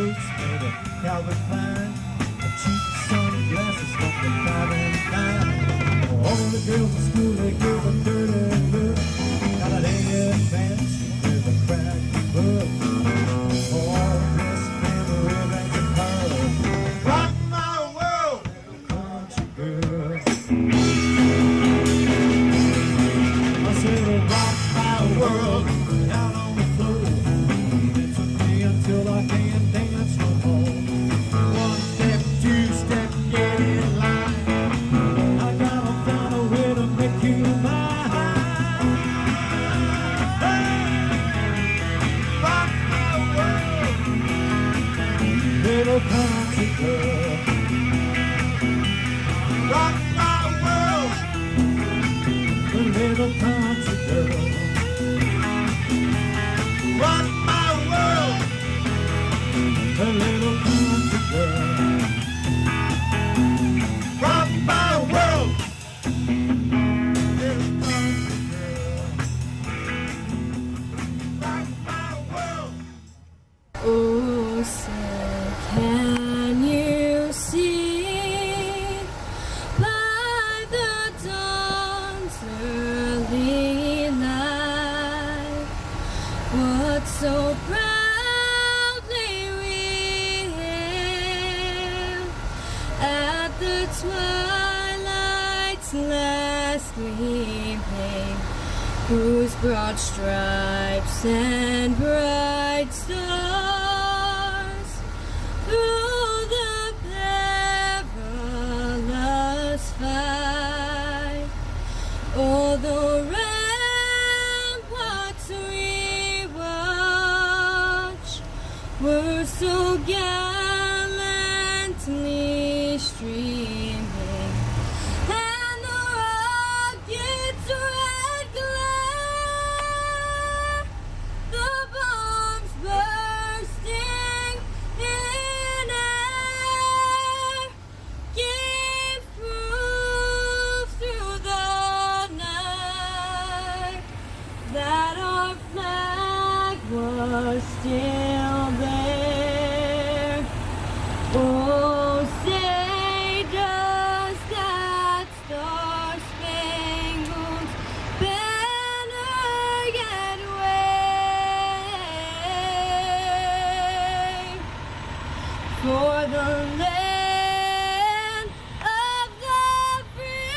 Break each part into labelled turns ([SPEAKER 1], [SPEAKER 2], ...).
[SPEAKER 1] boots made of Calvin Klein, cheap sunglasses from the Calvin Klein. All the girls in school, they give a dirty look. Got an A advance with a crack book. All dressed in the ribbons and pearls. Rock my world, little country girl. I said, oh, rock my world, out on the floor. It took me until I can't dance no more. One step, two step, get in line. I gotta find a way to make you mine. Hey, rock my world, little country girl. Rock my world, the little country girl. Rock my world, the little country girl. Rock my world, little country girl. Rock my world.
[SPEAKER 2] Oh, say, can you see by the dawn's early light what so proudly we hailed at the twilight's last gleaming, whose broad stripes and bright stars through the perilous fight, all the ramparts we watch were so gallantly streaming, and the rocket's red glare, the bombs bursting in air, gave proof through the night that our flag was still there. Oh, say does that star-spangled banner yet wave for the land of the free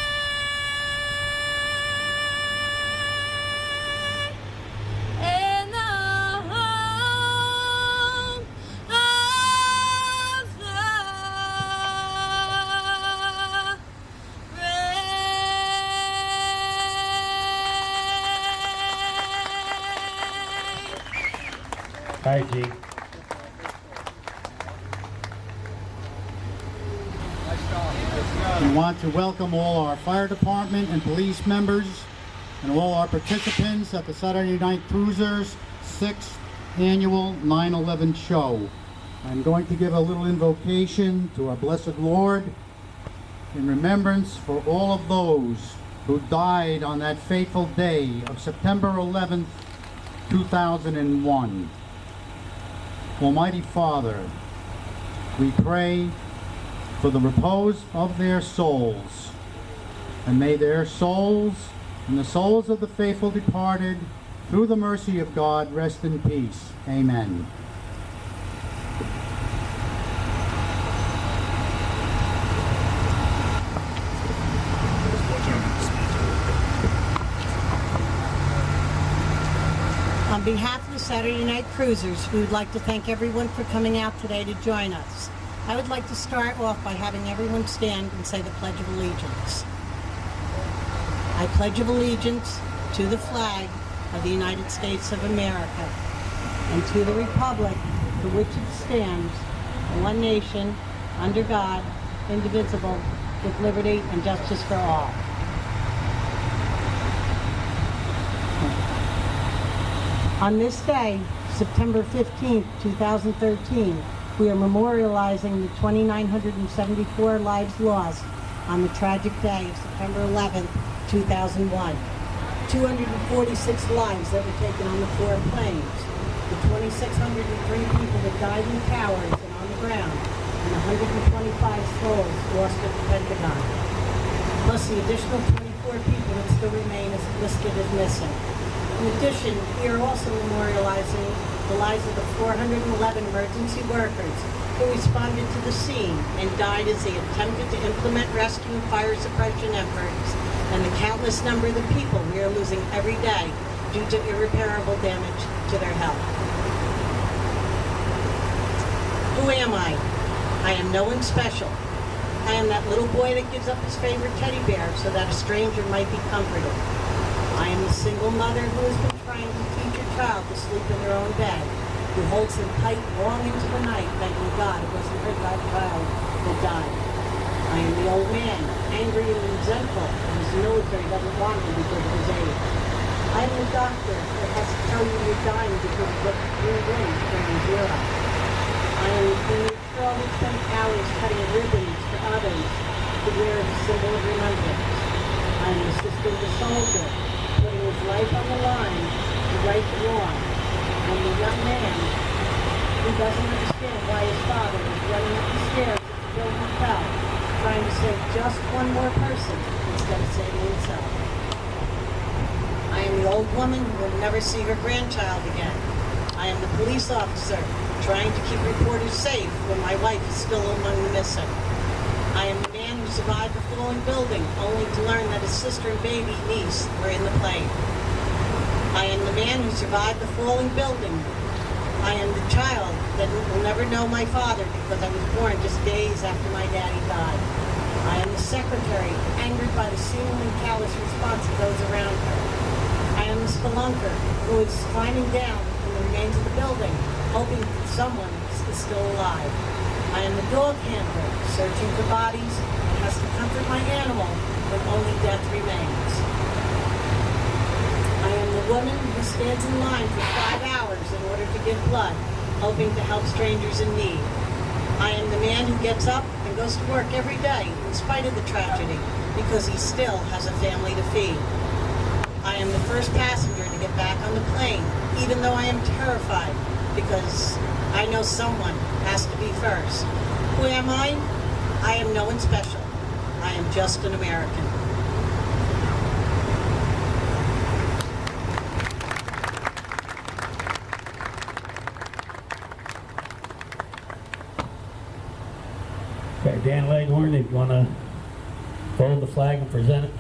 [SPEAKER 2] and the home of the brave.
[SPEAKER 3] Hi, G. We want to welcome all our fire department and police members and all our participants at the Saturday Night Cruisers 6th Annual 9/11 Show. I'm going to give a little invocation to our blessed Lord in remembrance for all of those who died on that fateful day of September 11th, 2001. Almighty Father, we pray for the repose of their souls, and may their souls and the souls of the faithful departed, through the mercy of God, rest in peace. Amen.
[SPEAKER 4] On behalf of the Saturday Night Cruisers, we would like to thank everyone for coming out today to join us. I would like to start off by having everyone stand and say the Pledge of Allegiance. I pledge of allegiance to the flag of the United States of America and to the republic for which it stands, one nation, under God, indivisible, with liberty and justice for all. On this day, September 15th, 2013, we are memorializing the 2,974 lives lost on the tragic day of September 11th, 2001. 246 lives that were taken on the 4 planes. the 2,603 people that died in towers and on the ground, and 125 souls lost at the Pentagon, plus the additional 24 people that still remain as listed as missing. In addition, we are also memorializing the lives of the 411 emergency workers who responded to the scene and died as they attempted to implement rescue and fire suppression efforts, and the countless number of the people we are losing every day due to irreparable damage to their health. Who am I? I am no one special. I am that little boy that gives up his favorite teddy bear so that a stranger might be comforted. I am the single mother who has been trying to teach her child to sleep in their own bed, who holds him tight long into the night, thanking God it wasn't her child that died. I am the old man, angry and resentful, and his military doesn't want him because of his age. I am the doctor that has to tell you you're dying because of what you bring during zero. I am the teenage girl who spent hours cutting ribbons for others to wear as a symbol of remembrance. I am the sister of the soldier, putting his life on the line to right the wrong. I am the young man who doesn't understand why his father is running up the stairs at the building fell, trying to save just one more person instead of saving himself. I am the old woman who will never see her grandchild again. I am the police officer trying to keep reporters safe when my wife is still among the missing. I am the man who survived the falling building only to learn that his sister and baby niece were in the plane. I am the man who survived the falling building. I am the child that will never know my father because I was born just days after my daddy died. I am the secretary, angered by the seemingly callous response of those around her. I am the spelunker who is climbing down in the remains of the building, hoping that someone is still alive. I am the dog handler, searching for bodies and has to comfort my animal when only death remains. I am the woman who stands in line for 5 hours in order to give blood, hoping to help strangers in need. I am the man who gets up and goes to work every day in spite of the tragedy because he still has a family to feed. I am the first passenger to get back on the plane, even though I am terrified because I know someone has to be first. Who am I? I am no one special. I am just an American.
[SPEAKER 5] Okay, Dan Leghorn, if you want to fold the flag and present it.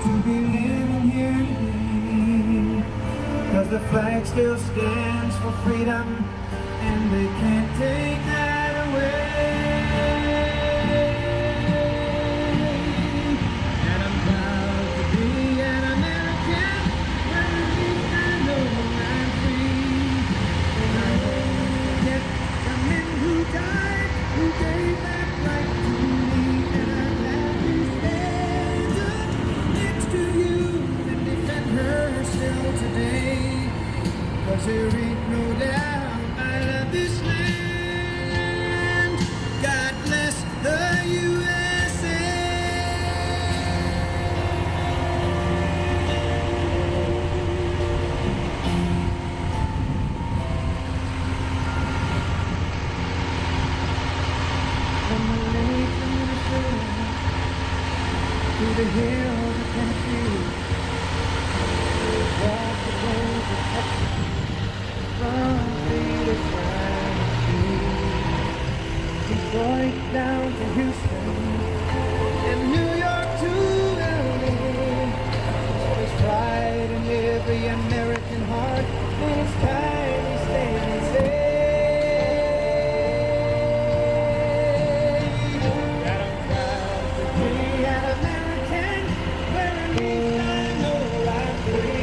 [SPEAKER 1] to be living here today. 'Cause the flag still stands for freedom, and they can't take that away. And I'm proud to be an American, but at least I know I'm free. And I won't forget the men who died, who gave that right to me. And I'm happy to stand up next to you and defend her still today. 'Cause there ain't no doubt I love this land. God bless the USA. From the lakes of Minnesota to the hills of Tennessee, across the roads of Texas, from sea to sea, Detroit down to Houston, and New York to LA. There's pride in every American heart, and it's time we stay safe. That I'm proud to be an American, where at least I know I'm free.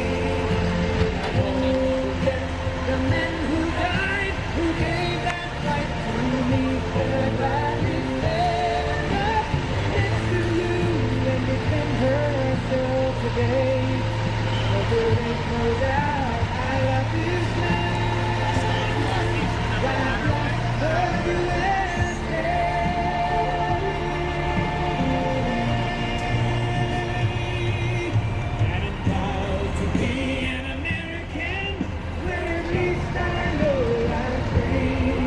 [SPEAKER 1] I won't forget the men who died, who gave that right to me. And gladly stand up next to you and defend her still today. 'Cause there ain't no doubt I love this land. God bless the USA. And I'm proud to be an American, where at least I know I'm free.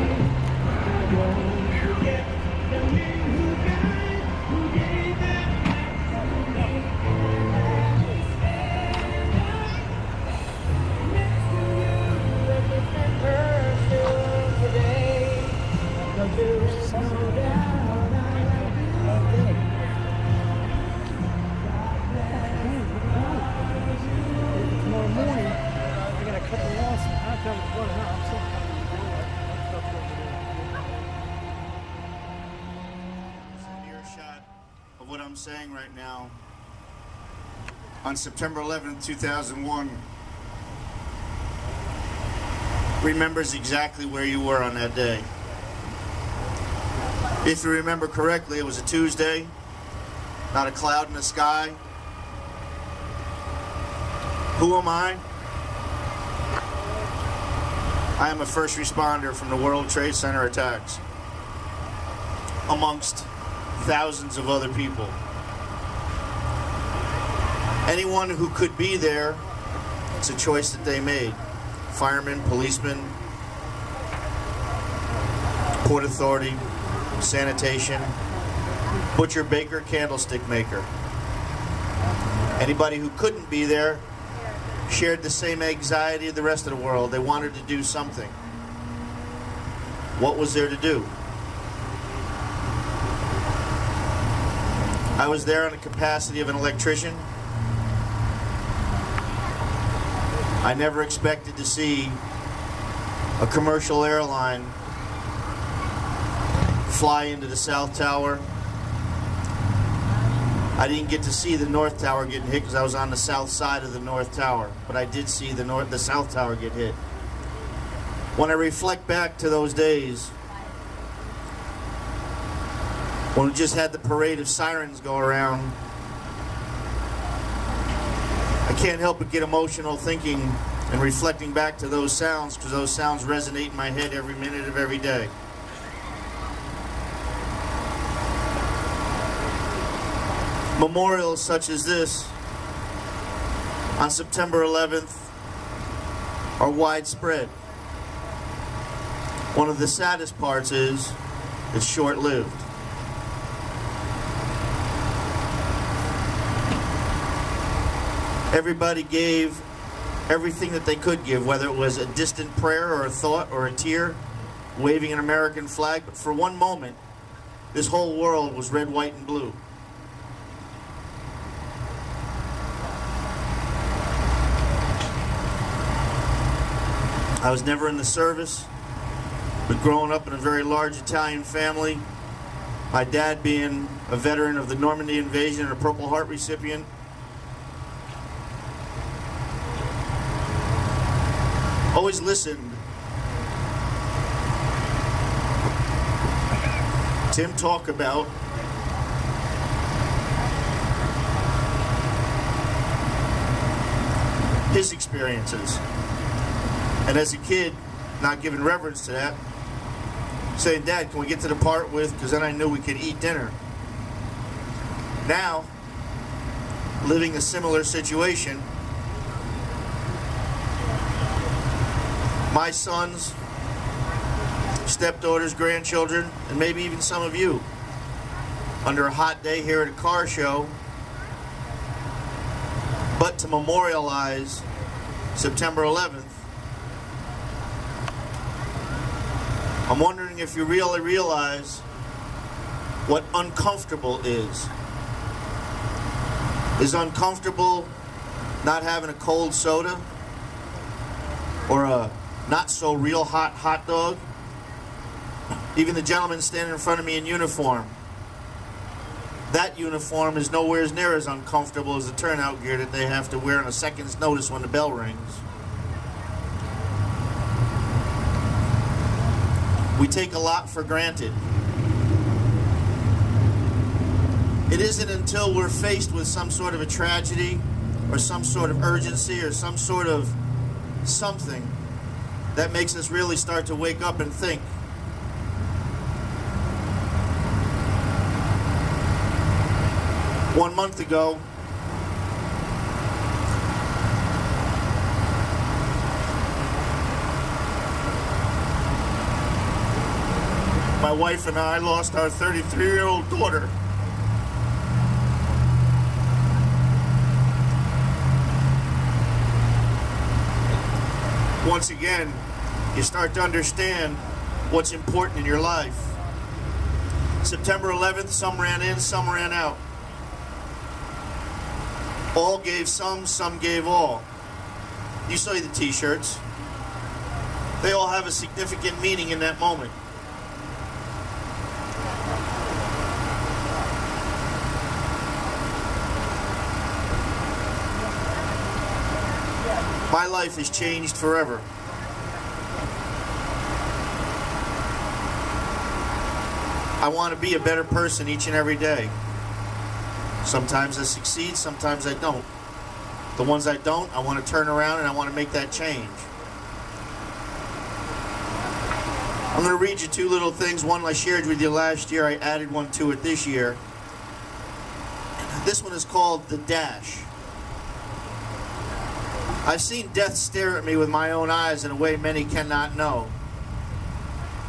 [SPEAKER 1] I won't forget the men who died, who gave that right to me. And I stand up next to you and defend her still today. 'Cause there is no doubt I love you. Tomorrow morning, I gotta cut the loss. I've done it running out. I'm so
[SPEAKER 6] An earshot of what I'm saying right now. On September 11th, 2001, remembers exactly where you were on that day. If you remember correctly, it was a Tuesday, not a cloud in the sky. Who am I? I am a first responder from the World Trade Center attacks, amongst thousands of other people. Anyone who could be there, it's a choice that they made. Firemen, policemen, Port Authority, sanitation, butcher, baker, candlestick maker. Anybody who couldn't be there shared the same anxiety of the rest of the world. They wanted to do something. What was there to do? I was there in the capacity of an electrician. I never expected to see a commercial airline fly into the South Tower. I didn't get to see the North Tower getting hit because I was on the south side of the North Tower, but I did see the South Tower get hit. When I reflect back to those days, when we just had the parade of sirens go around, I can't help but get emotional thinking and reflecting back to those sounds, because those sounds resonate in my head every minute of every day. Memorials such as this on September 11th are widespread. One of the saddest parts is it's short-lived. Everybody gave everything that they could give, whether it was a distant prayer or a thought or a tear, waving an American flag, but for one moment, this whole world was red, white, and blue. I was never in the service, but growing up in a very large Italian family, my dad being a veteran of the Normandy invasion and a Purple Heart recipient, always listened to him talk about his experiences. And as a kid, not giving reverence to that, saying, "Dad, can we get to the part with," because then I knew we could eat dinner. Now, living a similar situation, my sons, stepdaughters, grandchildren, and maybe even some of you, under a hot day here at a car show, but to memorialize September 11th, I'm wondering if you really realize what uncomfortable is. Is uncomfortable not having a cold soda or a not so real hot dog? Even the gentleman standing in front of me in uniform, that uniform is nowhere near as uncomfortable as the turnout gear that they have to wear on a second's notice when the bell rings. We take a lot for granted. It isn't until we're faced with some sort of a tragedy or some sort of urgency or some sort of something that makes us really start to wake up and think. One month ago, my wife and I lost our 33-year-old daughter. Once again, you start to understand what's important in your life. September 11th, some ran in, some ran out. All gave some gave all. You saw the t-shirts. They all have a significant meaning in that moment. My life has changed forever. I want to be a better person each and every day. Sometimes I succeed, sometimes I don't. The ones I don't, I want to turn around and I want to make that change. I'm going to read you two little things. One I shared with you last year, I added one to it this year. This one is called The Dash. I've seen death stare at me with my own eyes in a way many cannot know.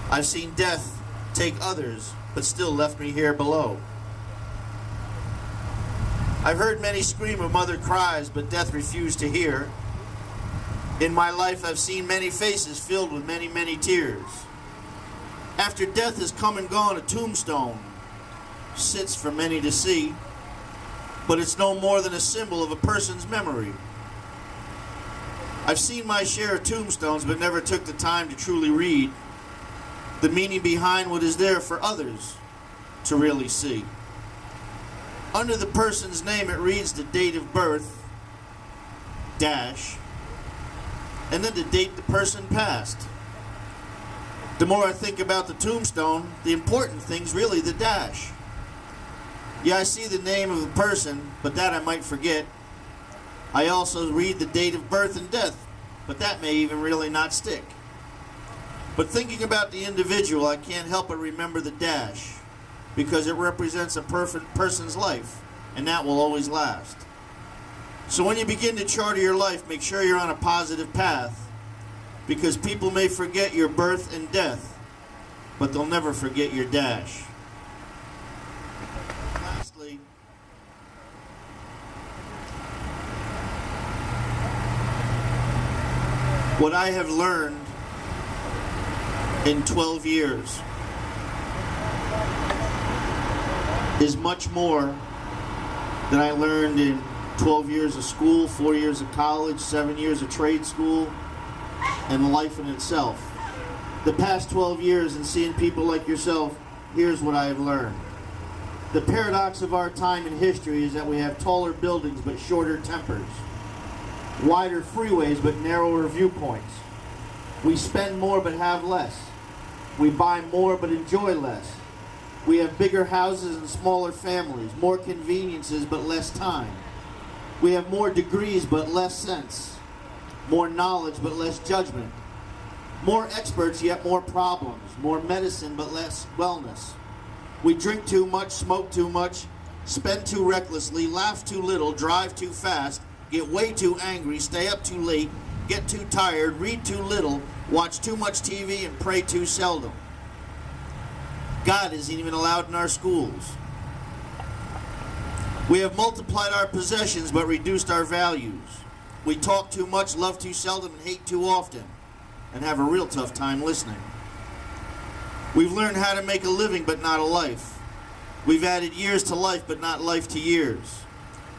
[SPEAKER 6] I've seen death take others, but still left me here below. I've heard many scream of mother cries, but death refused to hear. In my life, I've seen many faces filled with many, many tears. After death has come and gone, a tombstone sits for many to see, but it's no more than a symbol of a person's memory. I've seen my share of tombstones, but never took the time to truly read the meaning behind what is there for others to really see. Under the person's name, it reads the date of birth, dash, and then the date the person passed. The more I think about the tombstone, the important thing's really the dash. Yeah, I see the name of the person, but that I might forget. I also read the date of birth and death, but that may even really not stick. But thinking about the individual, I can't help but remember the dash, because it represents a perfect person's life, and that will always last. So when you begin to charter your life, make sure you're on a positive path, because people may forget your birth and death, but they'll never forget your dash. Lastly, what I have learned in 12 years is much more than I learned in 12 years of school, 4 years of college, 7 years of trade school, and life in itself. The past 12 years and seeing people like yourself, here's what I have learned. The paradox of our time in history is that we have taller buildings but shorter tempers, wider freeways but narrower viewpoints. We spend more but have less. We buy more but enjoy less. We have bigger houses and smaller families, more conveniences but less time. We have more degrees but less sense, more knowledge but less judgment, more experts yet more problems, more medicine but less wellness. We drink too much, smoke too much, spend too recklessly, laugh too little, drive too fast, get way too angry, stay up too late, get too tired, read too little, watch too much TV, and pray too seldom. God isn't even allowed in our schools. We have multiplied our possessions but reduced our values. We talk too much, love too seldom, and hate too often, and have a real tough time listening. We've learned how to make a living but not a life. We've added years to life but not life to years.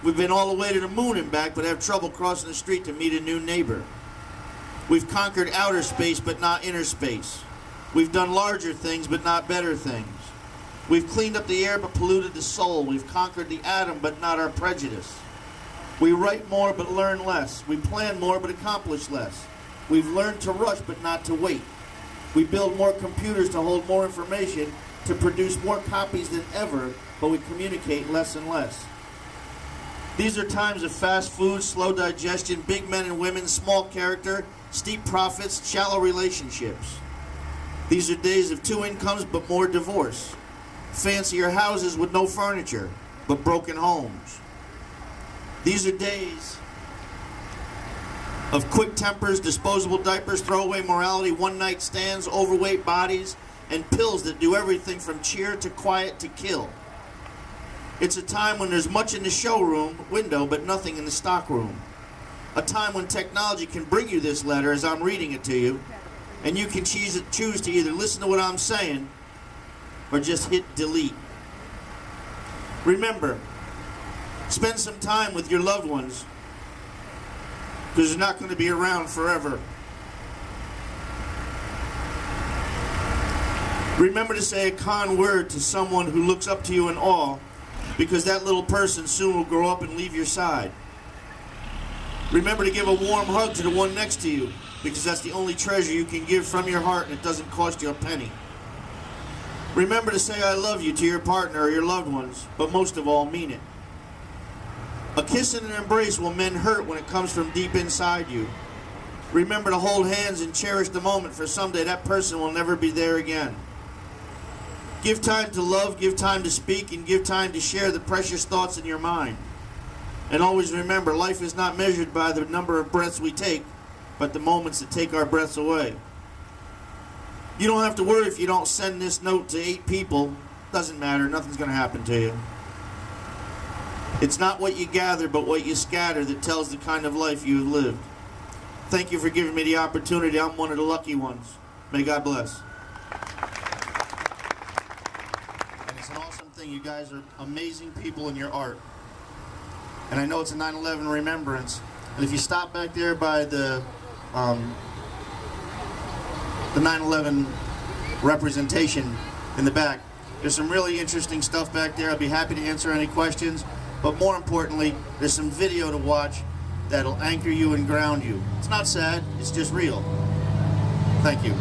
[SPEAKER 6] We've been all the way to the moon and back but have trouble crossing the street to meet a new neighbor. We've conquered outer space but not inner space. We've done larger things but not better things. We've cleaned up the air but polluted the soul. We've conquered the atom but not our prejudice. We write more but learn less. We plan more but accomplish less. We've learned to rush but not to wait. We build more computers to hold more information, to produce more copies than ever, but we communicate less and less. These are times of fast food, slow digestion, big men and women, small character, steep profits, shallow relationships. These are days of 2 incomes but more divorce. Fancier houses with no furniture, but broken homes. These are days of quick tempers, disposable diapers, throwaway morality, one-night stands, overweight bodies, and pills that do everything from cheer to quiet to kill. It's a time when there's much in the showroom window but nothing in the stockroom. A time when technology can bring you this letter as I'm reading it to you, and you can choose to either listen to what I'm saying or just hit delete. Remember, spend some time with your loved ones, because they're not going to be around forever. Remember to say a kind word to someone who looks up to you in awe, because that little person soon will grow up and leave your side. Remember to give a warm hug to the one next to you, because that's the only treasure you can give from your heart and it doesn't cost you a penny. Remember to say I love you to your partner or your loved ones, but most of all, mean it. A kiss and an embrace will mend hurt when it comes from deep inside you. Remember to hold hands and cherish the moment, for someday that person will never be there again. Give time to love, give time to speak, and give time to share the precious thoughts in your mind. And always remember, life is not measured by the number of breaths we take, but the moments that take our breaths away. You don't have to worry if you don't send this note to 8 people. Doesn't matter, nothing's going to happen to you. It's not what you gather, but what you scatter that tells the kind of life you have lived. Thank you for giving me the opportunity. I'm one of the lucky ones. May God bless. And it's an awesome thing. You guys are amazing people in your art. And I know it's a 9/11 remembrance. And if you stop back there by the 9/11 representation in the back, there's some really interesting stuff back there. I'd be happy to answer any questions. But more importantly, there's some video to watch that'll anchor you and ground you. It's not sad, it's just real. Thank you.